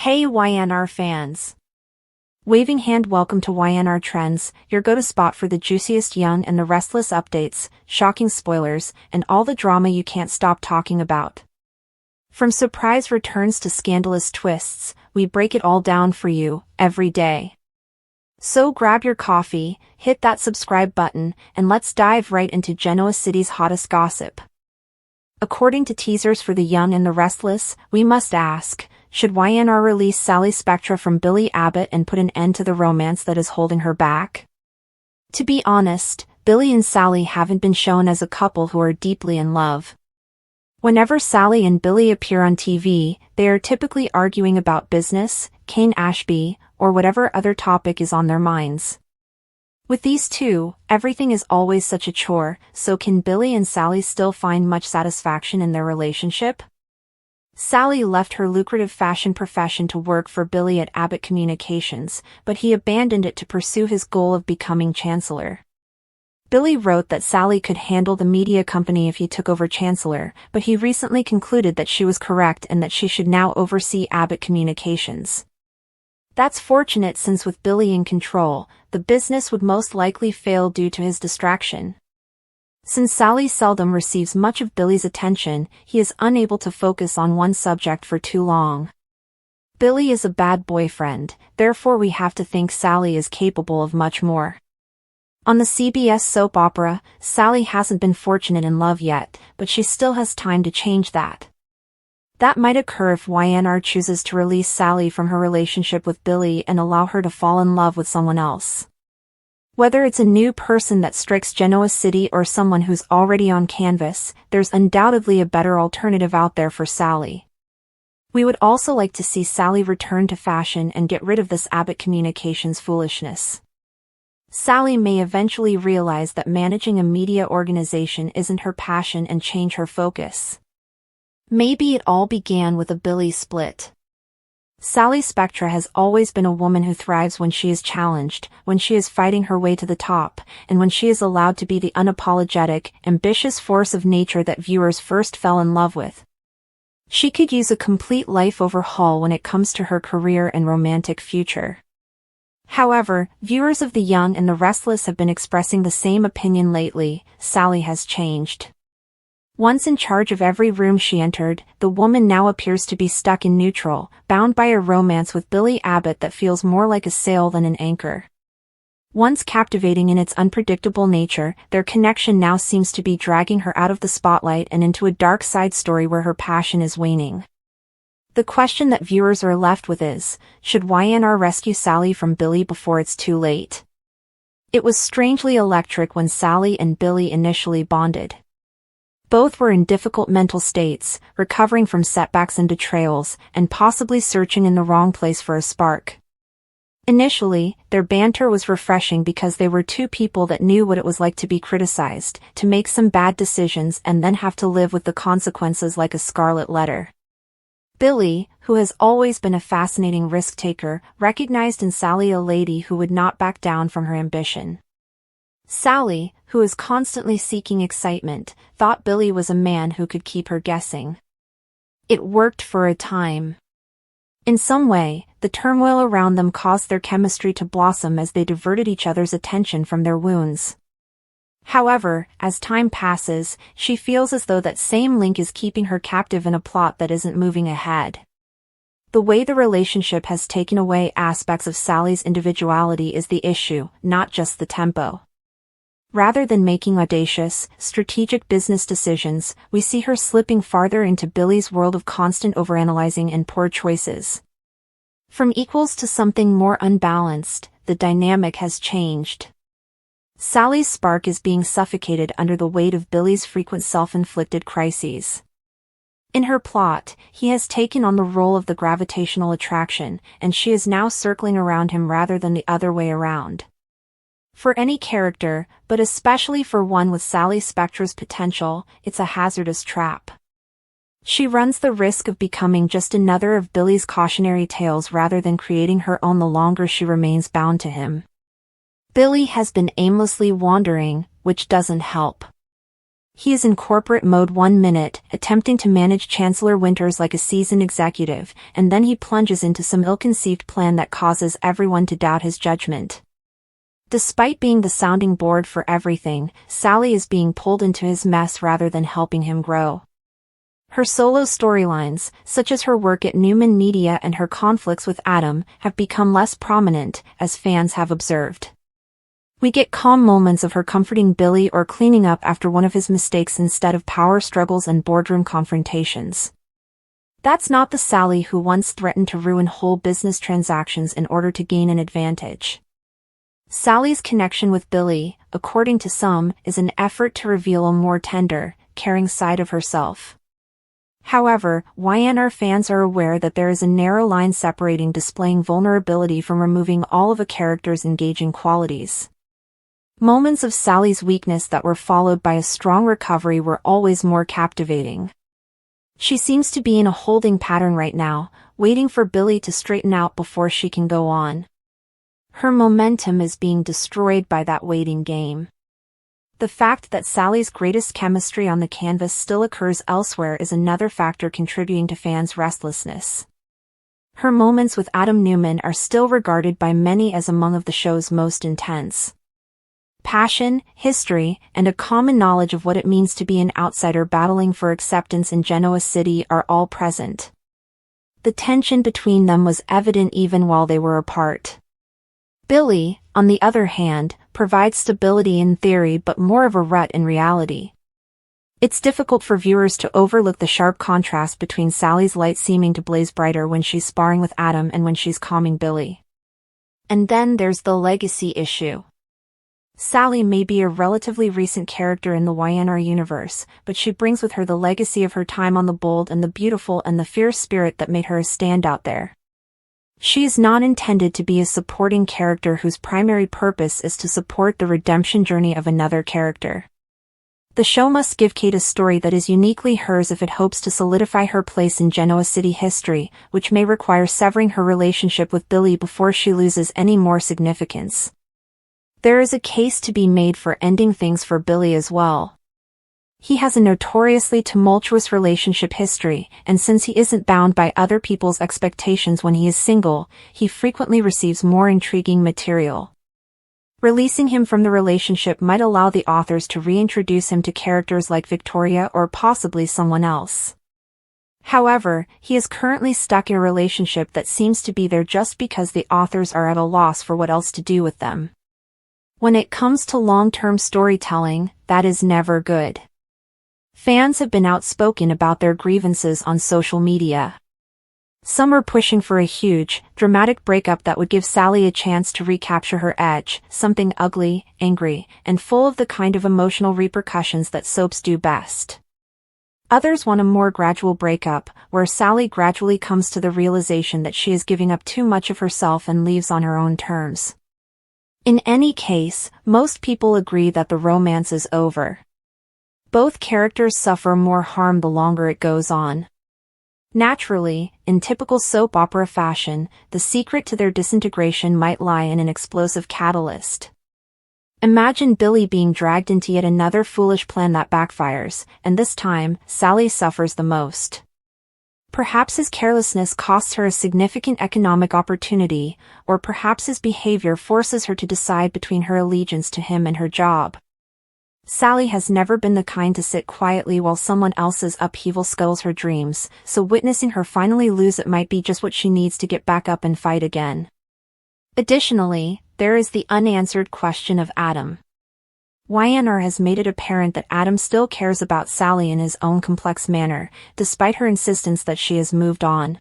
Hey YNR fans! Waving hand, welcome to YNR Trends, your go-to spot for the juiciest Young and the Restless updates, shocking spoilers, and all the drama you can't stop talking about. From surprise returns to scandalous twists, we break it all down for you, every day. So grab your coffee, hit that subscribe button, and let's dive right into Genoa City's hottest gossip. According to teasers for the Young and the Restless, we must ask, should YNR release Sally Spectra from Billy Abbott and put an end to the romance that is holding her back? To be honest, Billy and Sally haven't been shown as a couple who are deeply in love. Whenever Sally and Billy appear on TV, they are typically arguing about business, Kane Ashby, or whatever other topic is on their minds. With these two, everything is always such a chore, so can Billy and Sally still find much satisfaction in their relationship? Sally left her lucrative fashion profession to work for Billy at Abbott Communications, but he abandoned it to pursue his goal of becoming chancellor. Billy wrote that Sally could handle the media company if he took over chancellor, but he recently concluded that she was correct and that she should now oversee Abbott Communications. That's fortunate since with Billy in control, the business would most likely fail due to his distraction. Since Sally seldom receives much of Billy's attention, he is unable to focus on one subject for too long. Billy is a bad boyfriend, therefore we have to think Sally is capable of much more. On the CBS soap opera, Sally hasn't been fortunate in love yet, but she still has time to change that. That might occur if YNR chooses to release Sally from her relationship with Billy and allow her to fall in love with someone else. Whether it's a new person that strikes Genoa City or someone who's already on canvas, there's undoubtedly a better alternative out there for Sally. We would also like to see Sally return to fashion and get rid of this Abbott Communications foolishness. Sally may eventually realize that managing a media organization isn't her passion and change her focus. Maybe it all began with a Billy split. Sally Spectra has always been a woman who thrives when she is challenged, when she is fighting her way to the top, and when she is allowed to be the unapologetic, ambitious force of nature that viewers first fell in love with. She could use a complete life overhaul when it comes to her career and romantic future. However, viewers of The Young and the Restless have been expressing the same opinion lately. Sally has changed. Once in charge of every room she entered, the woman now appears to be stuck in neutral, bound by a romance with Billy Abbott that feels more like a sail than an anchor. Once captivating in its unpredictable nature, their connection now seems to be dragging her out of the spotlight and into a dark side story where her passion is waning. The question that viewers are left with is, should YNR rescue Sally from Billy before it's too late? It was strangely electric when Sally and Billy initially bonded. Both were in difficult mental states, recovering from setbacks and betrayals, and possibly searching in the wrong place for a spark. Initially, their banter was refreshing because they were two people that knew what it was like to be criticized, to make some bad decisions and then have to live with the consequences like a scarlet letter. Billy, who has always been a fascinating risk-taker, recognized in Sally a lady who would not back down from her ambition. Sally, who is constantly seeking excitement, thought Billy was a man who could keep her guessing. It worked for a time. In some way, the turmoil around them caused their chemistry to blossom as they diverted each other's attention from their wounds. However, as time passes, she feels as though that same link is keeping her captive in a plot that isn't moving ahead. The way the relationship has taken away aspects of Sally's individuality is the issue, not just the tempo. Rather than making audacious, strategic business decisions, we see her slipping farther into Billy's world of constant overanalyzing and poor choices. From equals to something more unbalanced, the dynamic has changed. Sally's spark is being suffocated under the weight of Billy's frequent self-inflicted crises. In her plot, he has taken on the role of the gravitational attraction, and she is now circling around him rather than the other way around. For any character, but especially for one with Sally Spectra's potential, it's a hazardous trap. She runs the risk of becoming just another of Billy's cautionary tales rather than creating her own the longer she remains bound to him. Billy has been aimlessly wandering, which doesn't help. He is in corporate mode 1 minute, attempting to manage Chancellor Winters like a seasoned executive, and then he plunges into some ill-conceived plan that causes everyone to doubt his judgment. Despite being the sounding board for everything, Sally is being pulled into his mess rather than helping him grow. Her solo storylines, such as her work at Newman Media and her conflicts with Adam, have become less prominent, as fans have observed. We get calm moments of her comforting Billy or cleaning up after one of his mistakes instead of power struggles and boardroom confrontations. That's not the Sally who once threatened to ruin whole business transactions in order to gain an advantage. Sally's connection with Billy, according to some, is an effort to reveal a more tender, caring side of herself. However, YNR fans are aware that there is a narrow line separating displaying vulnerability from removing all of a character's engaging qualities. Moments of Sally's weakness that were followed by a strong recovery were always more captivating. She seems to be in a holding pattern right now, waiting for Billy to straighten out before she can go on. Her momentum is being destroyed by that waiting game. The fact that Sally's greatest chemistry on the canvas still occurs elsewhere is another factor contributing to fans' restlessness. Her moments with Adam Newman are still regarded by many as among of the show's most intense. Passion, history, and a common knowledge of what it means to be an outsider battling for acceptance in Genoa City are all present. The tension between them was evident even while they were apart. Billy, on the other hand, provides stability in theory but more of a rut in reality. It's difficult for viewers to overlook the sharp contrast between Sally's light seeming to blaze brighter when she's sparring with Adam and when she's calming Billy. And then there's the legacy issue. Sally may be a relatively recent character in the YNR universe, but she brings with her the legacy of her time on The Bold and the Beautiful and the fierce spirit that made her a standout there. She is not intended to be a supporting character whose primary purpose is to support the redemption journey of another character. The show must give Kate a story that is uniquely hers if it hopes to solidify her place in Genoa City history, which may require severing her relationship with Billy before she loses any more significance. There is a case to be made for ending things for Billy as well. He has a notoriously tumultuous relationship history, and since he isn't bound by other people's expectations when he is single, he frequently receives more intriguing material. Releasing him from the relationship might allow the authors to reintroduce him to characters like Victoria or possibly someone else. However, he is currently stuck in a relationship that seems to be there just because the authors are at a loss for what else to do with them. When it comes to long-term storytelling, that is never good. Fans have been outspoken about their grievances on social media. Some are pushing for a huge, dramatic breakup that would give Sally a chance to recapture her edge, something ugly, angry, and full of the kind of emotional repercussions that soaps do best. Others want a more gradual breakup, where Sally gradually comes to the realization that she is giving up too much of herself and leaves on her own terms. In any case, most people agree that the romance is over. Both characters suffer more harm the longer it goes on. Naturally, in typical soap opera fashion, the secret to their disintegration might lie in an explosive catalyst. Imagine Billy being dragged into yet another foolish plan that backfires, and this time, Sally suffers the most. Perhaps his carelessness costs her a significant economic opportunity, or perhaps his behavior forces her to decide between her allegiance to him and her job. Sally has never been the kind to sit quietly while someone else's upheaval skulls her dreams, so witnessing her finally lose it might be just what she needs to get back up and fight again. Additionally, there is the unanswered question of Adam. YNR has made it apparent that Adam still cares about Sally in his own complex manner, despite her insistence that she has moved on.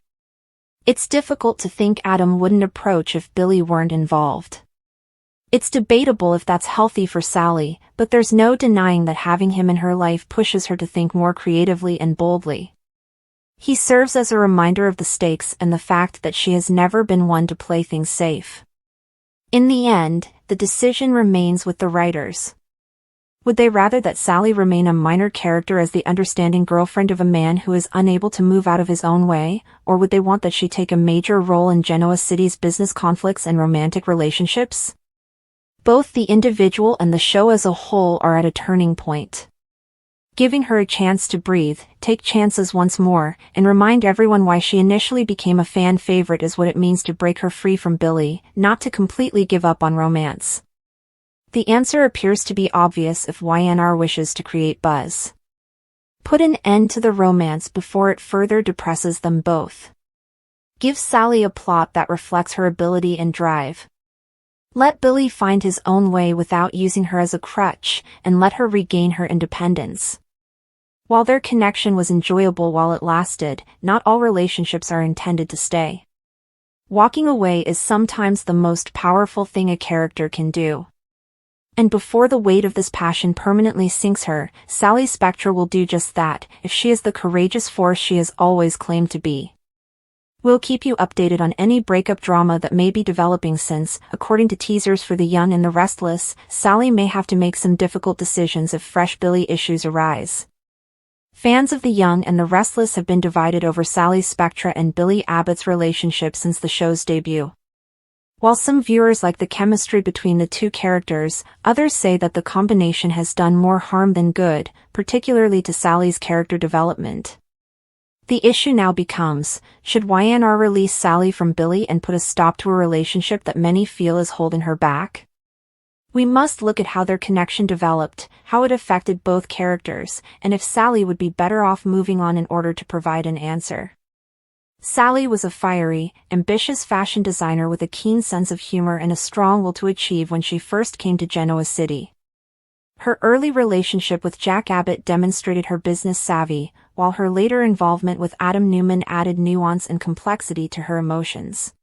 It's difficult to think Adam wouldn't approach if Billy weren't involved. It's debatable if that's healthy for Sally, but there's no denying that having him in her life pushes her to think more creatively and boldly. He serves as a reminder of the stakes and the fact that she has never been one to play things safe. In the end, the decision remains with the writers. Would they rather that Sally remain a minor character as the understanding girlfriend of a man who is unable to move out of his own way, or would they want that she take a major role in Genoa City's business conflicts and romantic relationships? Both the individual and the show as a whole are at a turning point. giving her a chance to breathe, take chances once more, and remind everyone why she initially became a fan favorite is what it means to break her free from Billy, not to completely give up on romance. The answer appears to be obvious if YNR wishes to create buzz. Put an end to the romance before it further depresses them both. Give Sally a plot that reflects her ability and drive. Let Billy find his own way without using her as a crutch, and let her regain her independence. While their connection was enjoyable while it lasted, not all relationships are intended to stay. Walking away is sometimes the most powerful thing a character can do. And before the weight of this passion permanently sinks her, Sally Spectra will do just that, if she is the courageous force she has always claimed to be. We'll keep you updated on any breakup drama that may be developing since, according to teasers for The Young and the Restless, Sally may have to make some difficult decisions if fresh Billy issues arise. Fans of The Young and the Restless have been divided over Sally Spectra and Billy Abbott's relationship since the show's debut. While some viewers like the chemistry between the two characters, others say that the combination has done more harm than good, particularly to Sally's character development. The issue now becomes, should YNR release Sally from Billy and put a stop to a relationship that many feel is holding her back? We must look at how their connection developed, how it affected both characters, and if Sally would be better off moving on in order to provide an answer. Sally was a fiery, ambitious fashion designer with a keen sense of humor and a strong will to achieve when she first came to Genoa City. Her early relationship with Jack Abbott demonstrated her business savvy, while her later involvement with Adam Newman added nuance and complexity to her emotions.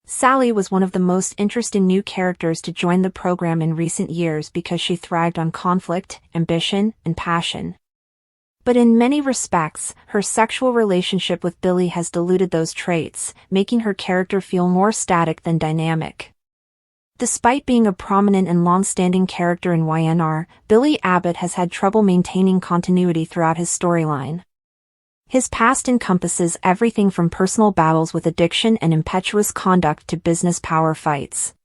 Sally was one of the most interesting new characters to join the program in recent years because she thrived on conflict, ambition, and passion. But in many respects, her sexual relationship with Billy has diluted those traits, making her character feel more static than dynamic. Despite being a prominent and long-standing character in YNR, Billy Abbott has had trouble maintaining continuity throughout his storyline. His past encompasses everything from personal battles with addiction and impetuous conduct to business power fights.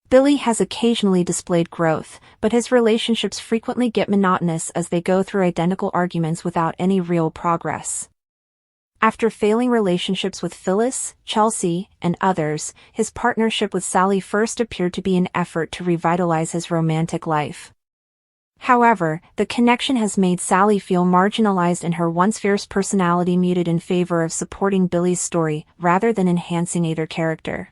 Billy has occasionally displayed growth, but his relationships frequently get monotonous as they go through identical arguments without any real progress. After failing relationships with Phyllis, Chelsea, and others, his partnership with Sally first appeared to be an effort to revitalize his romantic life. However, the connection has made Sally feel marginalized and her once fierce personality muted in favor of supporting Billy's story, rather than enhancing either character.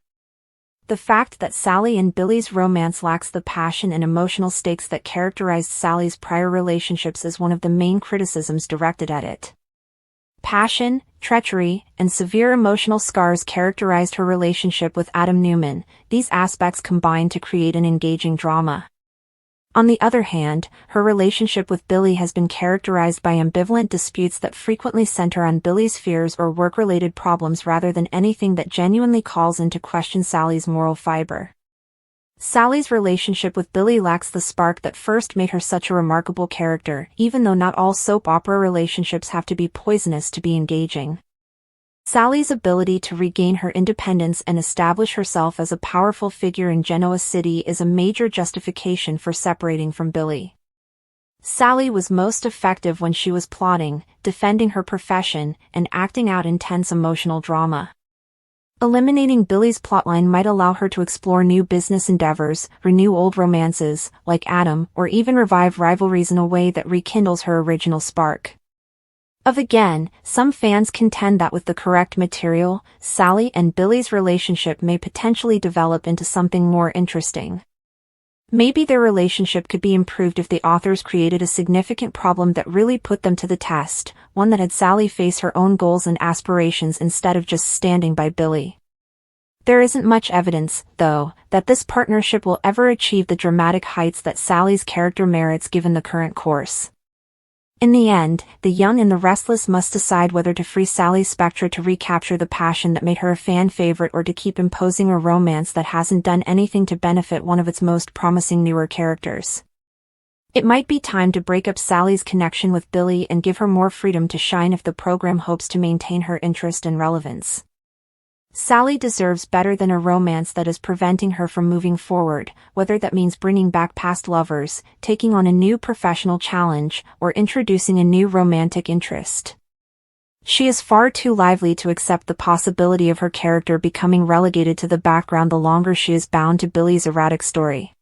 The fact that Sally and Billy's romance lacks the passion and emotional stakes that characterized Sally's prior relationships is one of the main criticisms directed at it. Passion, treachery, and severe emotional scars characterized her relationship with Adam Newman. These aspects combined to create an engaging drama. On the other hand, her relationship with Billy has been characterized by ambivalent disputes that frequently center on Billy's fears or work-related problems rather than anything that genuinely calls into question Sally's moral fiber. Sally's relationship with Billy lacks the spark that first made her such a remarkable character, even though not all soap opera relationships have to be poisonous to be engaging. Sally's ability to regain her independence and establish herself as a powerful figure in Genoa City is a major justification for separating from Billy. Sally was most effective when she was plotting, defending her profession, and acting out intense emotional drama. Eliminating Billy's plotline might allow her to explore new business endeavors, renew old romances, like Adam, or even revive rivalries in a way that rekindles her original spark. Again, some fans contend that with the correct material, Sally and Billy's relationship may potentially develop into something more interesting. Maybe their relationship could be improved if the authors created a significant problem that really put them to the test, one that had Sally face her own goals and aspirations instead of just standing by Billy. There isn't much evidence, though, that this partnership will ever achieve the dramatic heights that Sally's character merits given the current course. In the end, the young and the restless must decide whether to free Sally Spectra to recapture the passion that made her a fan favorite or to keep imposing a romance that hasn't done anything to benefit one of its most promising newer characters. It might be time to break up Sally's connection with Billy and give her more freedom to shine if the program hopes to maintain her interest and relevance. Sally deserves better than a romance that is preventing her from moving forward, whether that means bringing back past lovers, taking on a new professional challenge, or introducing a new romantic interest. She is far too lively to accept the possibility of her character becoming relegated to the background the longer she is bound to Billy's erratic story.